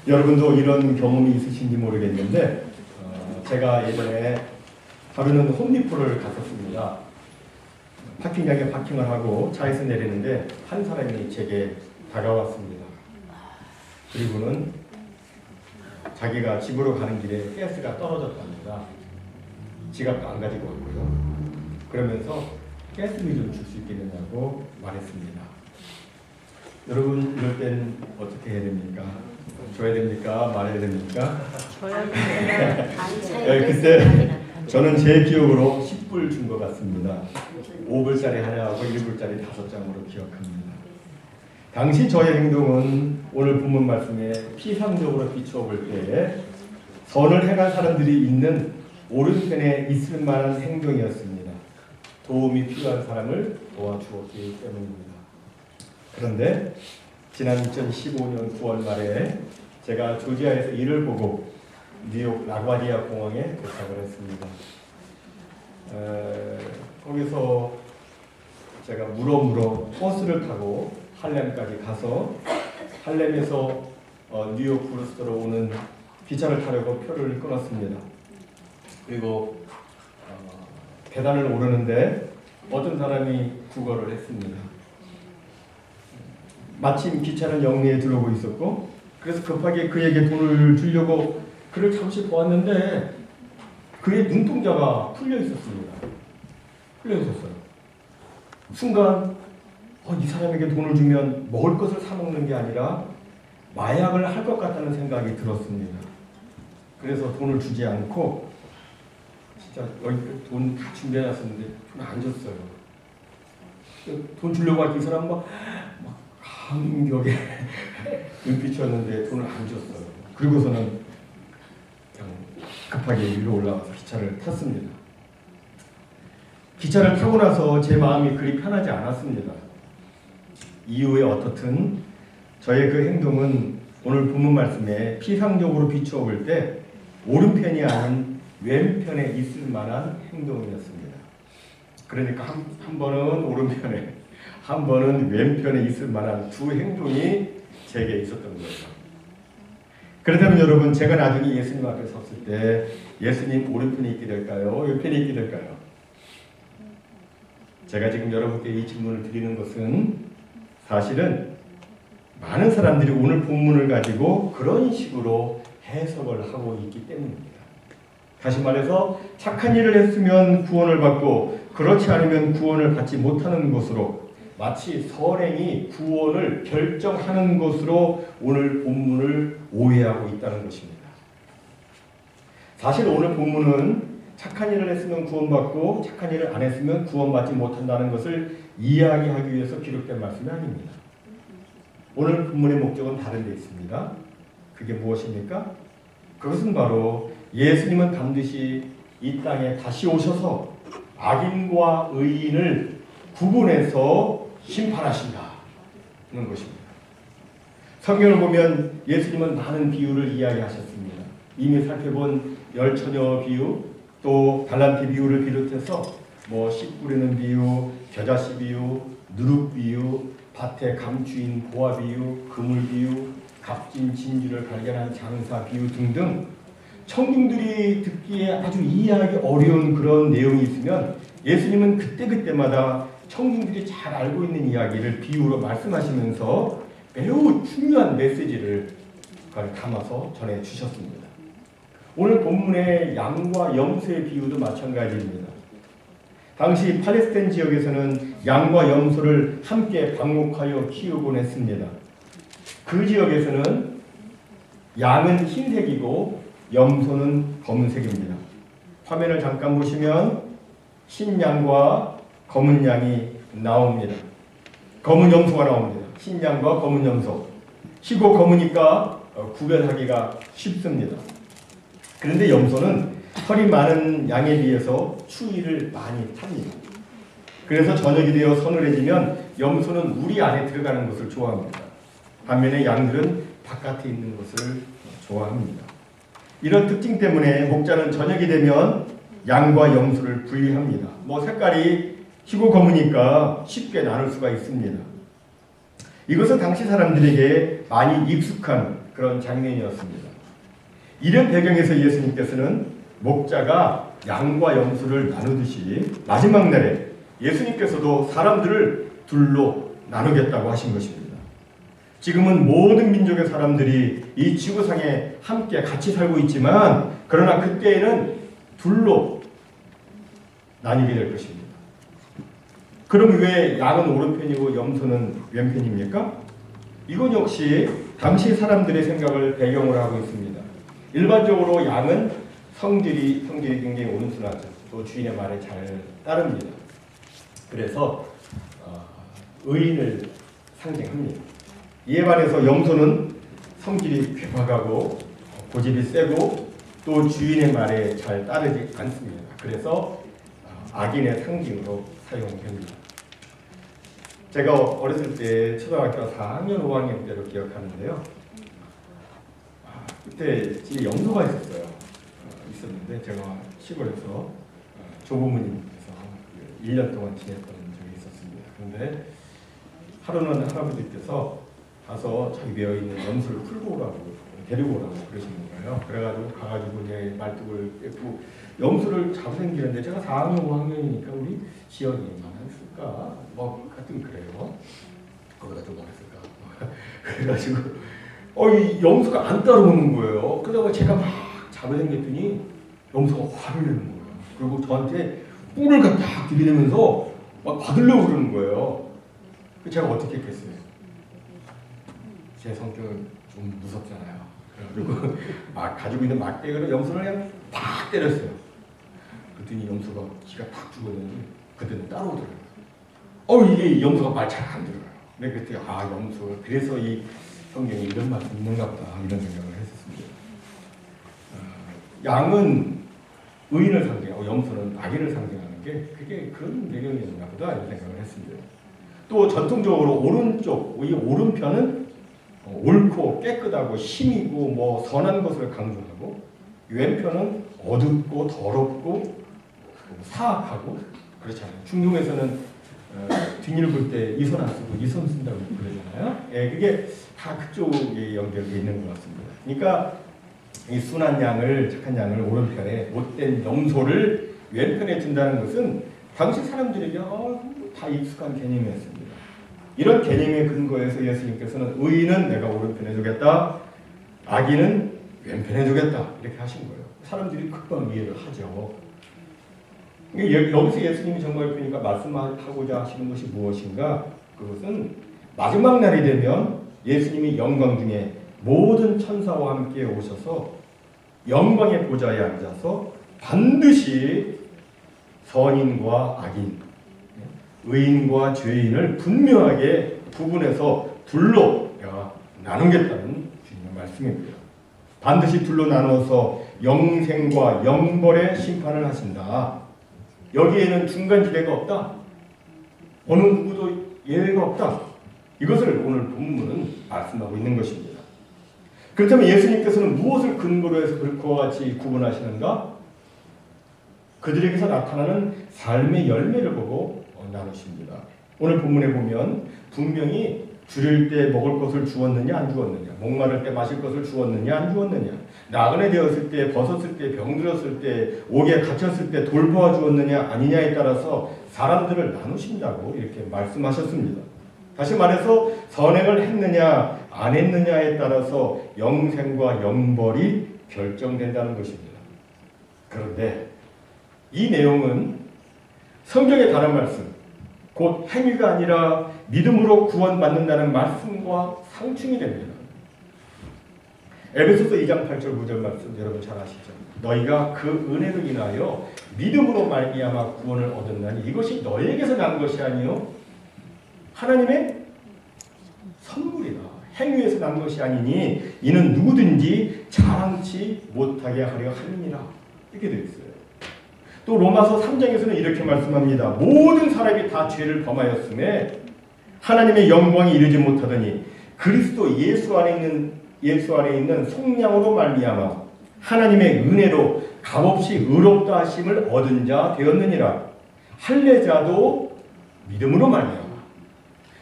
여러분도 이런 경험이 있으신지 모르겠는데 제가 예전에 하루는 홈디포를 갔었습니다. 파킹장에 파킹을 하고 차에서 내리는데 한 사람이 제게 다가왔습니다. 그리고는 자기가 집으로 가는 길에 가스가 떨어졌답니다. 지갑도 안 가지고 왔고요. 그러면서 가스비 좀 줄 수 있겠느냐고 말했습니다. 여러분 이럴 땐 어떻게 해야 됩니까? 줘야 됩니까? 말해야 됩니까? 줘야 됩니다. 그때 저는 제 기억으로 10불 준 것 같습니다. 5불짜리 하나하고 1불짜리 5장으로 기억합니다. 당시 저의 행동은 오늘 본문 말씀에 피상적으로 비추어볼 때에 선을 행한 사람들이 있는 오른편에 있을 만한 행동이었습니다. 도움이 필요한 사람을 도와주었기 때문입니다. 그런데 지난 2015년 9월 말에 제가 조지아에서 일을 보고 뉴욕 라과디아 공항에 도착을 했습니다. 거기서 제가 물어 버스를 타고 할렘까지 가서 할렘에서 뉴욕 브루스터로 오는 기차를 타려고 표를 끊었습니다. 그리고 계단을 오르는데 어떤 사람이 구걸을 했습니다. 마침 기차는 영리에 들어오고 있었고 그래서 급하게 그에게 돈을 주려고 그를 잠시 보았는데 그의 눈동자가 풀려 있었습니다. 풀려 있었어요. 순간 이 사람에게 돈을 주면 먹을 것을 사 먹는 게 아니라 마약을 할 것 같다는 생각이 들었습니다. 그래서 돈을 주지 않고 진짜 여기 돈 다 준비해놨었는데 돈 안 줬어요. 돈 주려고 할 때 이 사람 막 감격에 눈빛이었는데 돈을 안 줬어요. 그리고서는 그냥 급하게 위로 올라가서 기차를 탔습니다. 기차를 타고 나서 제 마음이 그리 편하지 않았습니다. 이후에 어떻든 저의 그 행동은 오늘 본문 말씀에 피상적으로 비추어 볼 때 오른편이 아닌 왼편에 있을 만한 행동이었습니다. 그러니까 한 번은 오른편에 한 번은 왼편에 있을 만한 두 행동이 제게 있었던 거예요. 그렇다면 여러분 제가 나중에 예수님 앞에 섰을 때 예수님 오른편에 있게 될까요? 왼편에 있게 될까요? 제가 지금 여러분께 이 질문을 드리는 것은 사실은 많은 사람들이 오늘 본문을 가지고 그런 식으로 해석을 하고 있기 때문입니다. 다시 말해서 착한 일을 했으면 구원을 받고 그렇지 않으면 구원을 받지 못하는 것으로 마치 선행이 구원을 결정하는 것으로 오늘 본문을 오해하고 있다는 것입니다. 사실 오늘 본문은 착한 일을 했으면 구원받고 착한 일을 안 했으면 구원받지 못한다는 것을 이야기하기 위해서 기록된 말씀이 아닙니다. 오늘 본문의 목적은 다른 데 있습니다. 그게 무엇입니까? 그것은 바로 예수님은 반드시 이 땅에 다시 오셔서 악인과 의인을 구분해서 심판하신다는 것입니다. 성경을 보면 예수님은 많은 비유를 이야기하셨습니다. 이미 살펴본 열처녀 비유, 또 달란트 비유를 비롯해서 씨 뿌리는 비유, 겨자씨 비유, 누룩 비유, 밭에 감추인 보화 비유, 그물 비유, 값진 진주를 발견한 장사 비유 등등 청중들이 듣기에 아주 이해하기 어려운 그런 내용이 있으면 예수님은 그때그때마다 청중들이 잘 알고 있는 이야기를 비유로 말씀하시면서 매우 중요한 메시지를 담아서 전해주셨습니다. 오늘 본문의 양과 염소의 비유도 마찬가지입니다. 당시 팔레스타인 지역에서는 양과 염소를 함께 방목하여 키우곤 했습니다. 그 지역에서는 양은 흰색이고 염소는 검은색입니다. 화면을 잠깐 보시면 흰 양과 검은 양이 나옵니다. 검은 염소가 나옵니다. 흰 양과 검은 염소. 희고 검으니까 구별하기가 쉽습니다. 그런데 염소는 털이 많은 양에 비해서 추위를 많이 탑니다. 그래서 저녁이 되어 서늘해지면 염소는 우리 안에 들어가는 것을 좋아합니다. 반면에 양들은 바깥에 있는 것을 좋아합니다. 이런 특징 때문에 목자는 저녁이 되면 양과 염소를 분리합니다. 색깔이 희고 검으니까 쉽게 나눌 수가 있습니다. 이것은 당시 사람들에게 많이 익숙한 그런 장면이었습니다. 이런 배경에서 예수님께서는 목자가 양과 염소를 나누듯이 마지막 날에 예수님께서도 사람들을 둘로 나누겠다고 하신 것입니다. 지금은 모든 민족의 사람들이 이 지구상에 함께 같이 살고 있지만 그러나 그때에는 둘로 나뉘게 될 것입니다. 그럼 왜 양은 오른편이고 염소는 왼편입니까? 이건 역시 당시 사람들의 생각을 배경으로 하고 있습니다. 일반적으로 양은 성질이 굉장히 온순하죠. 또 주인의 말에 잘 따릅니다. 그래서 의인을 상징합니다. 이에 반해서 염소는 성질이 괴팍하고 고집이 세고 또 주인의 말에 잘 따르지 않습니다. 그래서 악인의 상징으로 사용됩니다. 제가 어렸을 때 초등학교 4학년, 5학년 때로 기억하는데요. 그때 집에 염소가 있었는데 제가 시골에서 조부모님께서 1년 동안 지냈던 적이 있었습니다. 그런데 하루는 할아버지께서 가서 자기 배어있는 염소를 풀고 오라고 데리고 오라고 그러시는 거예요. 그래가지고 가가지고 이제 말뚝을 꿰고 염소를 잡으생기는데 제가 4학년, 5학년이니까 우리 지연이 얼마나 했을까? 뭐 하여튼 그래요. 거기다 좀 말했을까? 그래가지고 이 염소가 안 따라오는 거예요. 그러다가 제가 막 잡아당겼더니 염소가 화를 내는 거예요. 그리고 저한테 뿔을 갖다 들이대면서 막 받으려고 그러는 거예요. 제가 어떻게 했겠어요? 제 성격은 좀 무섭잖아요. 그래가지고 막 가지고 있는 막대기로 염소를 그냥 팍 때렸어요. 그랬더니 염소가 기가 팍 죽었는데 그때는 따라오더라고요. 이게 염소가 말 잘 안 들어요. 근데 그때 염소 그래서 이 성경에 이런 말씀이 있는가 보다 이런 생각을 했었습니다. 양은 의인을 상징하고 염소는 악인을 상징하는 게 그게 그런 배경이었나 보다 이런 생각을 했습니다. 또 전통적으로 이 오른편은 옳고 깨끗하고 힘이고 뭐 선한 것을 강조하고 왼편은 어둡고 더럽고 사악하고 그렇잖아요. 중동에서는 뒷일 볼 때 이 손 안 쓰고 이 손 쓴다고 그러잖아요. 그게 다 그쪽에 연결되어 있는 것 같습니다. 그러니까 이 순한 양을 착한 양을 오른편에 못된 염소를 왼편에 둔다는 것은 당시 사람들에게 다 익숙한 개념이었습니다. 이런 개념의 근거에서 예수님께서는 의인은 내가 오른편에 두겠다, 악인은 왼편에 두겠다 이렇게 하신 거예요. 사람들이 금방 이해를 하죠. 여기서 예수님이 정말 그러니까 말씀하고자 하시는 것이 무엇인가? 그것은 마지막 날이 되면 예수님이 영광 중에 모든 천사와 함께 오셔서 영광의 보좌에 앉아서 반드시 선인과 악인, 의인과 죄인을 분명하게 구분해서 둘로 나누겠다는 주님의 말씀입니다. 반드시 둘로 나눠서 영생과 영벌의 심판을 하신다. 여기에는 중간지대가 없다. 어느 누구도 예외가 없다. 이것을 오늘 본문은 말씀하고 있는 것입니다. 그렇다면 예수님께서는 무엇을 근거로 해서 그와 같이 구분하시는가? 그들에게서 나타나는 삶의 열매를 보고 나누십니다. 오늘 본문에 보면 분명히 줄일 때 먹을 것을 주었느냐 안 주었느냐, 목마를 때 마실 것을 주었느냐 안 주었느냐, 나그네 되었을 때, 벗었을 때, 병들었을 때, 옥에 갇혔을 때 돌보아 주었느냐 아니냐에 따라서 사람들을 나누신다고 이렇게 말씀하셨습니다. 다시 말해서 선행을 했느냐 안 했느냐에 따라서 영생과 영벌이 결정된다는 것입니다. 그런데 이 내용은 성경의 다른 말씀, 곧 행위가 아니라 믿음으로 구원받는다는 말씀과 상충이 됩니다. 에베소서 2장 8절 9절 말씀 여러분 잘 아시죠? 너희가 그 은혜로 인하여 믿음으로 말미암아 구원을 얻었나니 이것이 너희에게서 난 것이 아니요 하나님의 선물이다. 행위에서 난 것이 아니니 이는 누구든지 자랑치 못하게 하려 함이니라. 이렇게 되어 있어요. 또 로마서 3장에서는 이렇게 말씀합니다. 모든 사람이 다 죄를 범하였음에 하나님의 영광이 이르지 못하더니 그리스도 예수 안에 있는 속량으로 말미암아 하나님의 은혜로 값없이 의롭다 하심을 얻은 자 되었느니라. 할례자도 믿음으로 말미암아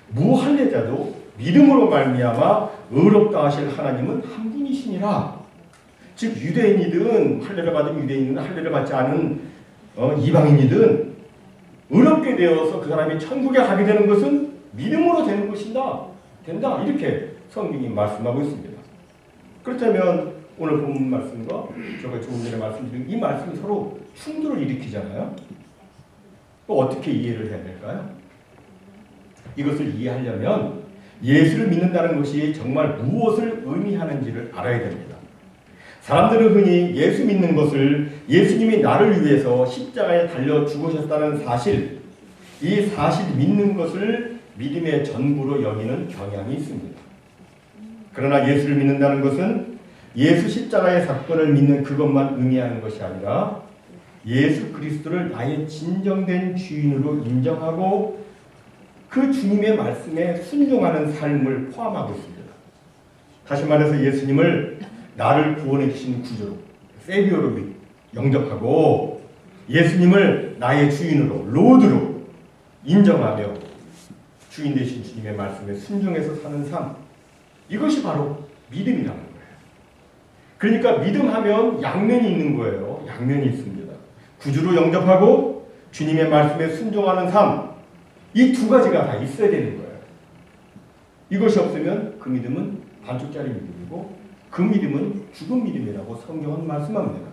무할례자도 믿음으로 말미암아 의롭다 하실 하나님은 한 분이시니라. 즉 유대인이든 할례를 받은 유대인이든 할례를 받지 않은 이방인이든 의롭게 되어서 그 사람이 천국에 가게 되는 것은 믿음으로 되는 것이다. 된다. 이렇게 성경이 말씀하고 있습니다. 그렇다면 오늘 본문 말씀과 제가 조금 전에 말씀드린 이 말씀이 서로 충돌을 일으키잖아요. 어떻게 이해를 해야 될까요? 이것을 이해하려면 예수를 믿는다는 것이 정말 무엇을 의미하는지를 알아야 됩니다. 사람들은 흔히 예수 믿는 것을 예수님이 나를 위해서 십자가에 달려 죽으셨다는 사실, 이 사실 믿는 것을 믿음의 전부로 여기는 경향이 있습니다. 그러나 예수를 믿는다는 것은 예수 십자가의 사건을 믿는 그것만 의미하는 것이 아니라 예수 그리스도를 나의 진정된 주인으로 인정하고 그 주님의 말씀에 순종하는 삶을 포함하고 있습니다. 다시 말해서 예수님을 나를 구원해 주신 구주로, 세비어로 영접하고 예수님을 나의 주인으로, 로드로 인정하며 주인 되신 주님의 말씀에 순종해서 사는 삶, 이것이 바로 믿음이라는 거예요. 그러니까 믿음하면 양면이 있는 거예요. 양면이 있습니다. 구주로 영접하고 주님의 말씀에 순종하는 삶, 이 두 가지가 다 있어야 되는 거예요. 이것이 없으면 그 믿음은 반쪽짜리 믿음이고 그 믿음은 죽은 믿음이라고 성경은 말씀합니다.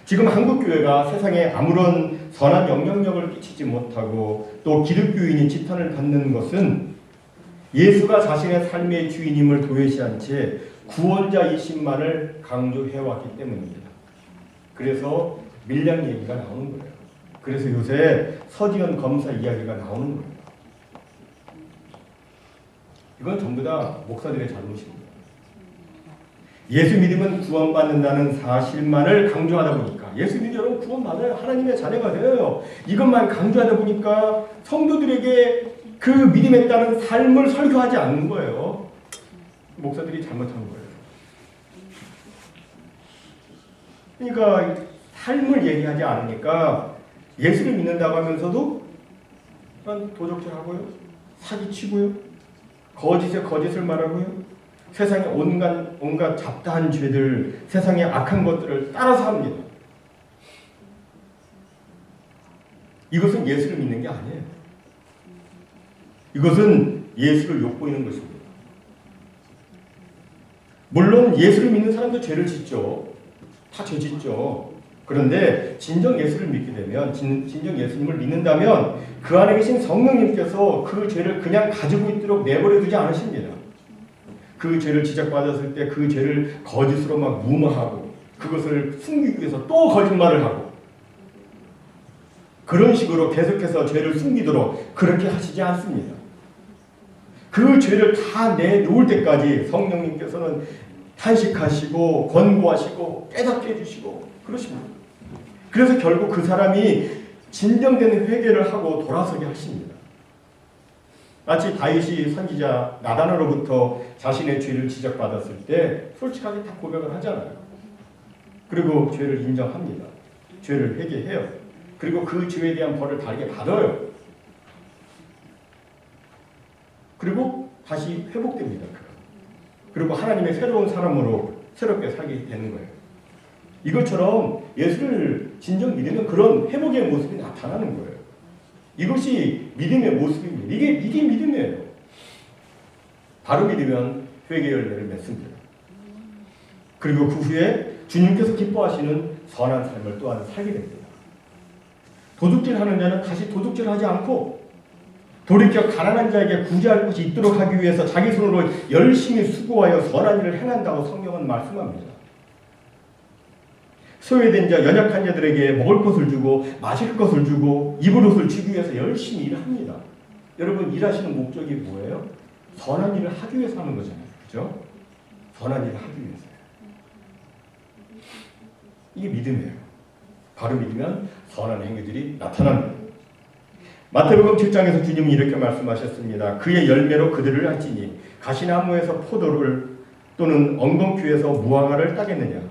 지금 한국교회가 세상에 아무런 선한 영향력을 끼치지 못하고 또 기독교인이 지탄을 받는 것은 예수가 자신의 삶의 주인임을 도외시한 채 구원자이신만을 강조해왔기 때문입니다. 그래서 밀양 얘기가 나오는 거예요. 그래서 요새 서지현 검사 이야기가 나오는 거예요. 이건 전부 다 목사들의 잘못입니다. 예수 믿으면 구원받는다는 사실만을 강조하다 보니까 예수 믿으면 여러분 구원받아요. 하나님의 자녀가 되어요. 이것만 강조하다 보니까 성도들에게 그 믿음에 따른 삶을 설교하지 않는 거예요. 목사들이 잘못한 거예요. 그러니까 삶을 얘기하지 않으니까 예수를 믿는다고 하면서도 도적질하고요, 사기치고요, 거짓에 거짓을 말하고요, 세상의 온갖 잡다한 죄들, 세상의 악한 것들을 따라서 합니다. 이것은 예수를 믿는 게 아니에요. 이것은 예수를 욕보이는 것입니다. 물론 예수를 믿는 사람도 죄를 짓죠. 다 죄 짓죠. 그런데 진정 예수를 믿게 되면, 진정 예수님을 믿는다면 그 안에 계신 성령님께서 그 죄를 그냥 가지고 있도록 내버려 두지 않으십니다. 그 죄를 지적받았을 때 그 죄를 거짓으로 막 무마하고 그것을 숨기기 위해서 또 거짓말을 하고 그런 식으로 계속해서 죄를 숨기도록 그렇게 하시지 않습니다. 그 죄를 다 내놓을 때까지 성령님께서는 탄식하시고 권고하시고 깨닫게 해주시고 그러십니다. 그래서 결국 그 사람이 진정된 회개를 하고 돌아서게 하십니다. 마치 다윗이 선지자 나단으로부터 자신의 죄를 지적받았을 때 솔직하게 다 고백을 하잖아요. 그리고 죄를 인정합니다. 죄를 회개해요. 그리고 그 죄에 대한 벌을 달게 받아요. 그리고 다시 회복됩니다. 그리고 하나님의 새로운 사람으로 새롭게 살게 되는 거예요. 이것처럼 예수를 진정 믿으면 그런 회복의 모습이 나타나는 거예요. 이것이 믿음의 모습입니다. 이게 믿음이에요. 바로 믿으면 회개 열매를 맺습니다. 그리고 그 후에 주님께서 기뻐하시는 선한 삶을 또한 살게 됩니다. 도둑질하는 자는 다시 도둑질하지 않고 돌이켜 가난한 자에게 구제할 곳이 있도록 하기 위해서 자기 손으로 열심히 수고하여 선한 일을 행한다고 성경은 말씀합니다. 소외된 자, 연약한 자들에게 먹을 것을 주고 마실 것을 주고 입을 옷을 주기 위해서 열심히 일합니다. 여러분 일하시는 목적이 뭐예요? 선한 일을 하기 위해서 하는 거잖아요. 그렇죠? 선한 일을 하기 위해서요. 이게 믿음이에요. 바로 믿으면 선한 행위들이 나타납니다. 마태복음 7장에서 주님은 이렇게 말씀하셨습니다. 그의 열매로 그들을 알지니 가시나무에서 포도를 또는 엉겅퀴에서 무화과를 따겠느냐.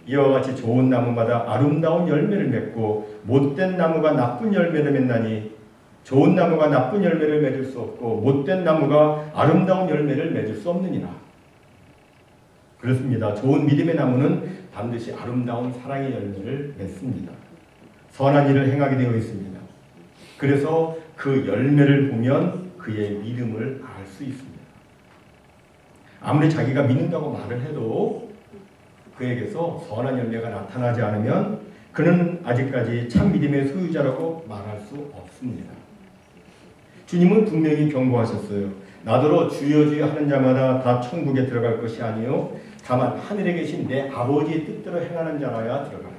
이와 같이 좋은 나무마다 아름다운 열매를 맺고 못된 나무가 나쁜 열매를 맺나니 좋은 나무가 나쁜 열매를 맺을 수 없고 못된 나무가 아름다운 열매를 맺을 수 없느니라. 그렇습니다. 좋은 믿음의 나무는 반드시 아름다운 사랑의 열매를 맺습니다. 선한 일을 행하게 되어 있습니다. 그래서 그 열매를 보면 그의 믿음을 알 수 있습니다. 아무리 자기가 믿는다고 말을 해도 그에게서 선한 열매가 나타나지 않으면 그는 아직까지 참 믿음의 소유자라고 말할 수 없습니다. 주님은 분명히 경고하셨어요. 나더러 주여 주여 하는 자마다 다 천국에 들어갈 것이 아니요 다만 하늘에 계신 내 아버지의 뜻대로 행하는 자라야 들어가리라.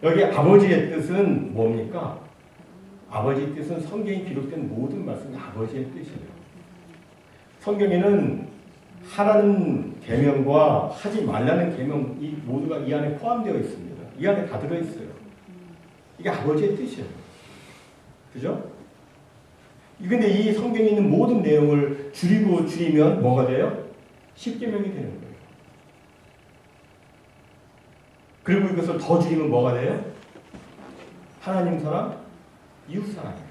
여기 아버지의 뜻은 뭡니까? 아버지의 뜻은 성경에 기록된 모든 말씀이 아버지의 뜻이에요. 성경에는 하라는 계명과 하지 말라는 계명 이 모두가 이 안에 포함되어 있습니다. 이 안에 다 들어있어요. 이게 아버지의 뜻이에요. 그죠? 근데 이 성경에 있는 모든 내용을 줄이면 뭐가 돼요? 10계명이 되는 거예요. 그리고 이것을 더 줄이면 뭐가 돼요? 하나님 사랑, 이웃 사랑이에요.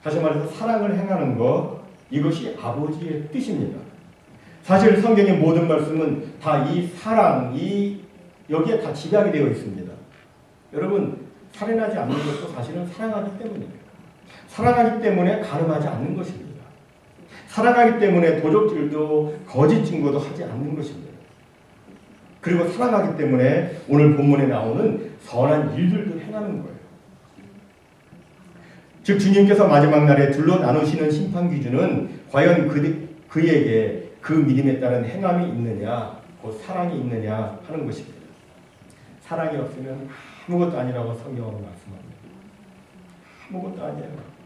다시 말해서 사랑을 행하는 것, 이것이 아버지의 뜻입니다. 사실 성경의 모든 말씀은 다 이 사랑, 여기에 다 집약이 되어 있습니다. 여러분, 살인하지 않는 것도 사실은 사랑하기 때문이에요. 사랑하기 때문에 가늠하지 않는 것입니다. 사랑하기 때문에 도적질도 거짓 증거도 하지 않는 것입니다. 그리고 사랑하기 때문에 오늘 본문에 나오는 선한 일들도 행하는 거예요. 즉 주님께서 마지막 날에 둘로 나누시는 심판 기준은 과연 그에게 그 믿음에 따른 행함이 있느냐, 곧 사랑이 있느냐 하는 것입니다. 사랑이 없으면 아무것도 아니라고 성경으로 말씀합니다. 아무것도 아니에요.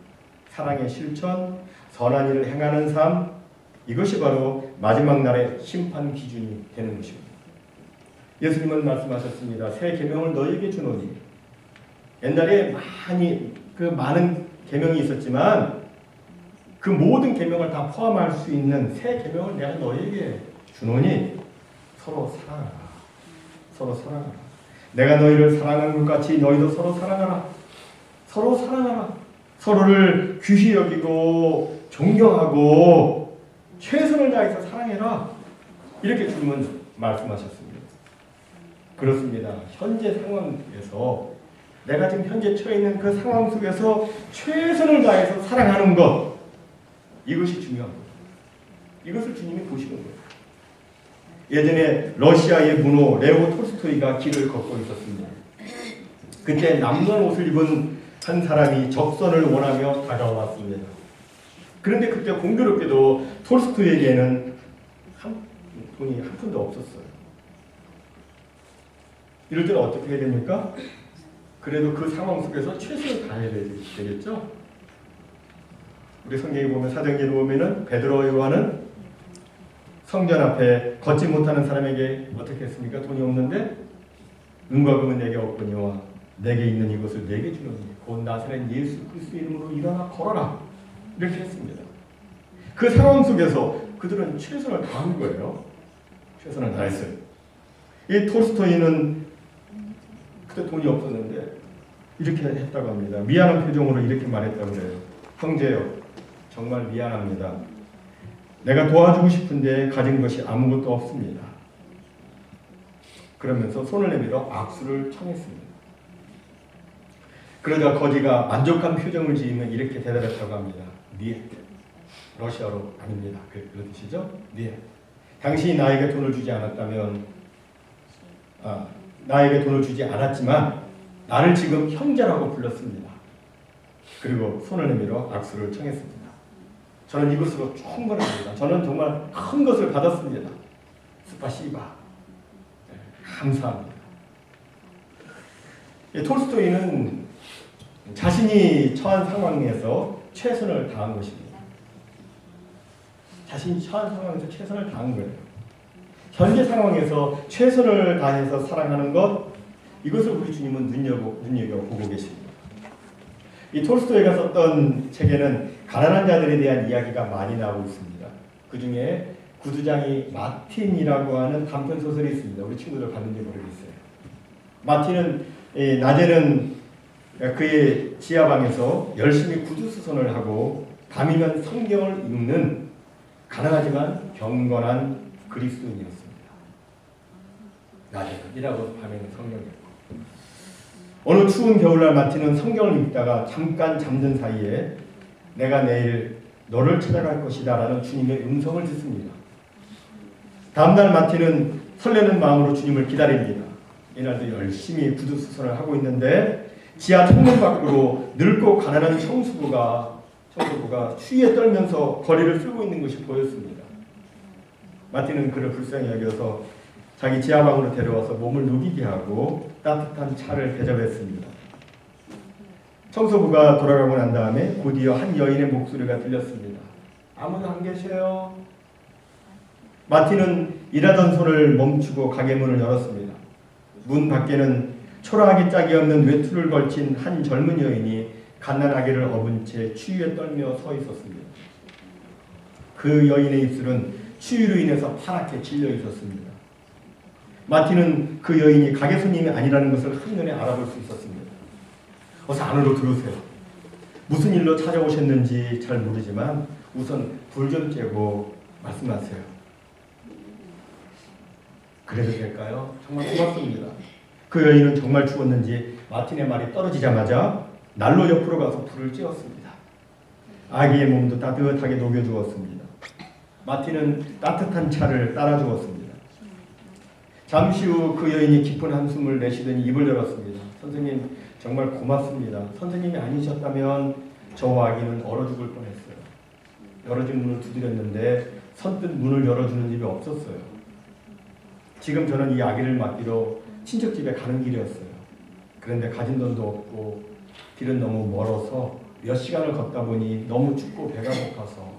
사랑의 실천, 선한 일을 행하는 삶, 이것이 바로 마지막 날의 심판 기준이 되는 것입니다. 예수님은 말씀하셨습니다. 새 계명을 너희에게 주노니. 옛날에 많은 계명이 있었지만 그 모든 계명을 다 포함할 수 있는 새 계명을 내가 너희에게 주노니 서로 사랑하라. 서로 사랑하라. 내가 너희를 사랑한 것 같이 너희도 서로 사랑하라. 서로 사랑하라. 서로를 귀히 여기고 존경하고 최선을 다해서 사랑해라. 이렇게 주님은 말씀하셨습니다. 그렇습니다. 현재 상황에서 내가 지금 현재 처해 있는 그 상황 속에서 최선을 다해서 사랑하는 것, 이것이 중요한 거예요. 이것을 주님이 보시는 거예요. 예전에 러시아의 문호 레오 톨스토이가 길을 걷고 있었습니다. 그때 남는 옷을 입은 한 사람이 적선을 원하며 다가왔습니다. 그런데 그때 공교롭게도 톨스토이에게는 돈이 한 푼도 없었어요. 이럴 때는 어떻게 해야 됩니까? 그래도 그 상황 속에서 최선을 다해야 되겠죠? 우리 성경에 보면 사도행전에 보면은 베드로와 요한은 성전 앞에 걷지 못하는 사람에게 어떻게 했습니까? 돈이 없는데 은과 금은 내게 없거니와 내게 있는 이것을 내게 주노니 곧 나사렛 예수 그리스도의 이름으로 일어나 걸어라. 이렇게 했습니다. 그 상황 속에서 그들은 최선을 다한 거예요. 최선을 다했어요. 이 톨스토이는 그때 돈이 없었는데 이렇게 했다고 합니다. 미안한 표정으로 이렇게 말했다고 그래요. 형제요, 정말 미안합니다. 내가 도와주고 싶은데 가진 것이 아무것도 없습니다. 그러면서 손을 내밀어 악수를 청했습니다. 그러자 거지가 만족한 표정을 지으며 이렇게 대답했다고 합니다. 네, 러시아로 아닙니다. 그런 뜻이죠? 네. 당신이 나에게 돈을 주지 않았다면 나에게 돈을 주지 않았지만 나를 지금 형제라고 불렀습니다. 그리고 손을 내밀어 악수를 청했습니다. 저는 이것으로 충분합니다. 저는 정말 큰 것을 받았습니다. 스파시바. 네, 감사합니다. 톨스토이는 자신이 처한 상황에서 최선을 다한 것입니다. 자신이 처한 상황에서 최선을 다한 거예요. 현재 상황에서 최선을 다해서 사랑하는 것, 이것을 우리 주님은 눈여겨보고 계십니다. 이 톨스토이가 썼던 책에는 가난한 자들에 대한 이야기가 많이 나오고 있습니다. 그 중에 구두장이 마틴이라고 하는 단편 소설이 있습니다. 우리 친구들 봤는지 모르겠어요. 마틴은 낮에는 그의 지하방에서 열심히 구두수선을 하고 밤이면 성경을 읽는 가난하지만 경건한 그리스도인이었습니다. 낮에는 일하고 밤에는 성경을 읽고 어느 추운 겨울날 마틴은 성경을 읽다가 잠깐 잠든 사이에 내가 내일 너를 찾아갈 것이다 라는 주님의 음성을 듣습니다. 다음날 마틴은 설레는 마음으로 주님을 기다립니다. 이날도 열심히 구두수선을 하고 있는데 지하 창문 밖으로 늙고 가난한 청소부가 추위에 떨면서 거리를 쓸고 있는 것이 보였습니다. 마틴은 그를 불쌍히 여겨서 자기 지하방으로 데려와서 몸을 녹이게 하고 따뜻한 차를 대접했습니다. 청소부가 돌아가고 난 다음에 곧이어 한 여인의 목소리가 들렸습니다. 아무도 안 계세요? 마틴은 일하던 손을 멈추고 가게 문을 열었습니다. 문 밖에는 초라하게 짝이 없는 외투를 걸친 한 젊은 여인이 갓난아기를 업은 채 추위에 떨며 서 있었습니다. 그 여인의 입술은 추위로 인해서 파랗게 질려 있었습니다. 마틴은 그 여인이 가게 손님이 아니라는 것을 한눈에 알아볼 수 있었습니다. 어서 안으로 들어오세요. 무슨 일로 찾아오셨는지 잘 모르지만 우선 불 좀 쬐고 말씀하세요. 그래도 될까요? 정말 고맙습니다. 그 여인은 정말 죽었는지 마틴의 말이 떨어지자마자 난로 옆으로 가서 불을 쬐었습니다. 아기의 몸도 따뜻하게 녹여주었습니다. 마틴은 따뜻한 차를 따라주었습니다. 잠시 후 그 여인이 깊은 한숨을 내쉬더니 입을 열었습니다. 선생님 정말 고맙습니다. 선생님이 아니셨다면 저와 아기는 얼어 죽을 뻔했어요. 열어진 문을 두드렸는데 선뜻 문을 열어주는 집이 없었어요. 지금 저는 이 아기를 맡기러 친척집에 가는 길이었어요. 그런데 가진 돈도 없고 길은 너무 멀어서 몇 시간을 걷다 보니 너무 춥고 배가 고파서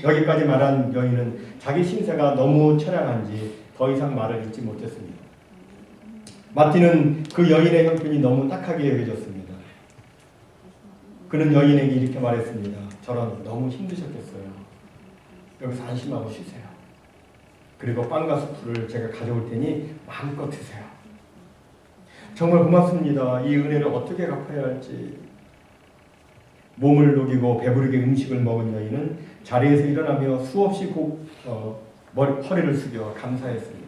여기까지 말한 여인은 자기 신세가 너무 처량한지 더 이상 말을 잇지 못했습니다. 마틴은 그 여인의 형편이 너무 딱하게 여겨졌습니다. 그는 여인에게 이렇게 말했습니다. 저런 너무 힘드셨겠어요. 여기서 안심하고 쉬세요. 그리고 빵과 수프를 제가 가져올 테니 마음껏 드세요. 정말 고맙습니다. 이 은혜를 어떻게 갚아야 할지. 몸을 녹이고 배부르게 음식을 먹은 여인은 자리에서 일어나며 수없이 허리를 숙여 감사했습니다.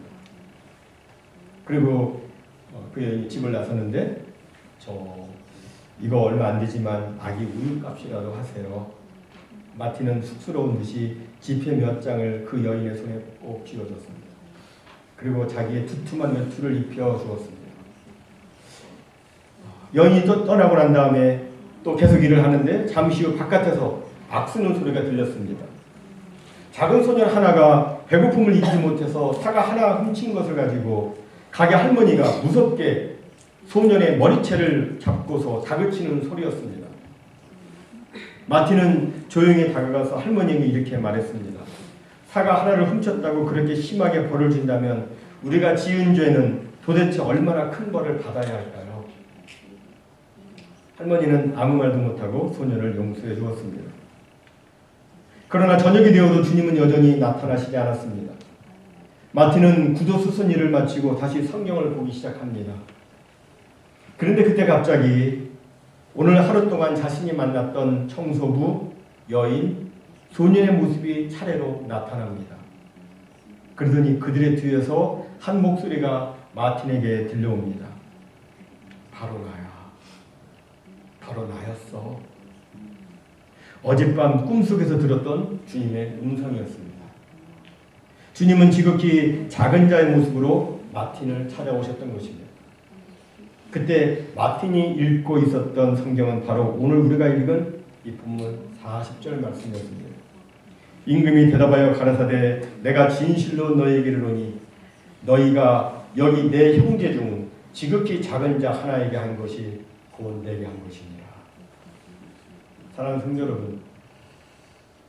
그리고 그 여인이 집을 나섰는데 이거 얼마 안 되지만 아기 우유값이라도 하세요. 마틴은 쑥스러운 듯이 지폐 몇 장을 그 여인의 손에 꼭 쥐어줬습니다. 그리고 자기의 두툼한 외투를 입혀 주었습니다. 여인이 또 떠나고 난 다음에 또 계속 일을 하는데 잠시 후 바깥에서 악쓰는 소리가 들렸습니다. 작은 소년 하나가 배고픔을 이기지 못해서 사과 하나 훔친 것을 가지고 가게 할머니가 무섭게 소년의 머리채를 잡고서 다그치는 소리였습니다. 마틴은 조용히 다가가서 할머니에게 이렇게 말했습니다. 사과 하나를 훔쳤다고 그렇게 심하게 벌을 준다면 우리가 지은 죄는 도대체 얼마나 큰 벌을 받아야 할까요? 할머니는 아무 말도 못하고 소년을 용서해 주었습니다. 그러나 저녁이 되어도 주님은 여전히 나타나시지 않았습니다. 마틴은 구두수선 일을 마치고 다시 성경을 보기 시작합니다. 그런데 그때 갑자기 오늘 하루 동안 자신이 만났던 청소부, 여인, 소년의 모습이 차례로 나타납니다. 그러더니 그들의 뒤에서 한 목소리가 마틴에게 들려옵니다. 바로 나야. 바로 나였어. 어젯밤 꿈속에서 들었던 주님의 음성이었습니다. 주님은 지극히 작은 자의 모습으로 마틴을 찾아오셨던 것입니다. 그때 마틴이 읽고 있었던 성경은 바로 오늘 우리가 읽은 이 본문 40절 말씀이었습니다. 임금이 대답하여 가라사대 내가 진실로 너희에게 이르노니 너희가 여기 내 형제 중 지극히 작은 자 하나에게 한 것이 곧 내게 한 것이니라. 사랑하는 성도 여러분,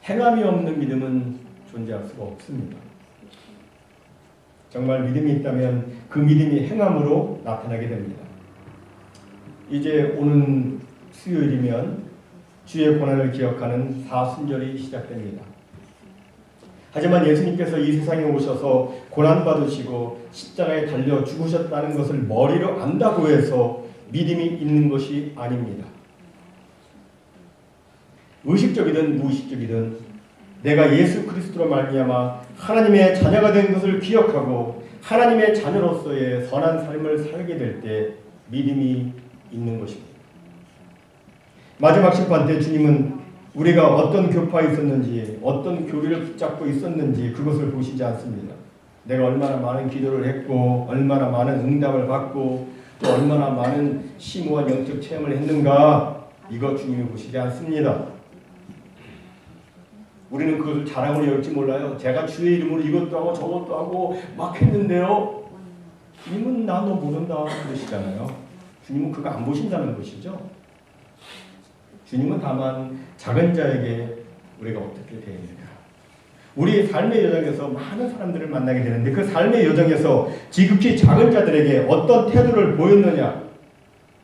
행함이 없는 믿음은 존재할 수가 없습니다. 정말 믿음이 있다면 그 믿음이 행함으로 나타나게 됩니다. 이제 오는 수요일이면 주의 고난을 기억하는 사순절이 시작됩니다. 하지만 예수님께서 이 세상에 오셔서 고난받으시고 십자가에 달려 죽으셨다는 것을 머리로 안다고 해서 믿음이 있는 것이 아닙니다. 의식적이든 무의식적이든 내가 예수 그리스도로 말미암아 하나님의 자녀가 된 것을 기억하고 하나님의 자녀로서의 선한 삶을 살게 될 때 믿음이 있는 것입니다. 마지막 심판 때 주님은 우리가 어떤 교파에 있었는지 어떤 교리를 붙잡고 있었는지 그것을 보시지 않습니다. 내가 얼마나 많은 기도를 했고 얼마나 많은 응답을 받고 또 얼마나 많은 심오한 영적 체험을 했는가 이거 주님이 보시지 않습니다. 우리는 그것을 자랑으로 여길지 몰라요. 제가 주의 이름으로 이것도 하고 저것도 하고 막 했는데요. 주님은 나 너 모른다 그러시잖아요. 주님은 그거 안 보신다는 것이죠. 주님은 다만 작은 자에게 우리가 어떻게 대했는가. 우리의 삶의 여정에서 많은 사람들을 만나게 되는데 그 삶의 여정에서 지극히 작은 자들에게 어떤 태도를 보였느냐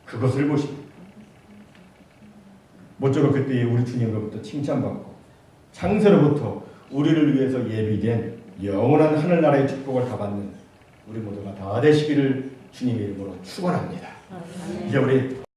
그것을 보십니다. 모쪼록 그때 우리 주님으로부터 칭찬받고 창세로부터 우리를 위해서 예비된 영원한 하늘나라의 축복을 다 받는 우리 모두가 다 되시기를 주님의 이름으로 축원합니다. 이제 우리